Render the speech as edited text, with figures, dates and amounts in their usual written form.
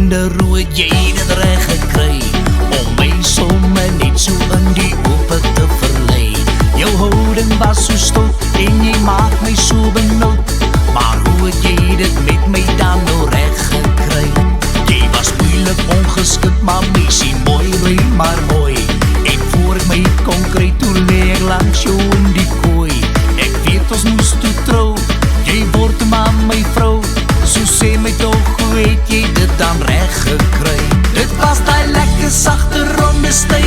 wonder hoe het jy dit reg gekry om my sommer net so in die ope te verlei. Jou houding was so stout en jy maak my so benoud, maar hoe het jy dit met my dan nou reg gekry? Jy was moeilik ongeskik, maar meisie mooi, bly maar mooi. En voor ek my kon kry, toe lê ek langs jou in die kooi. Ek weet ons moes toe trou, jy word maar my vrou. So sê my toch, hoe het jy dit dan reg gekry? Dit was die lekker sagte ronde styl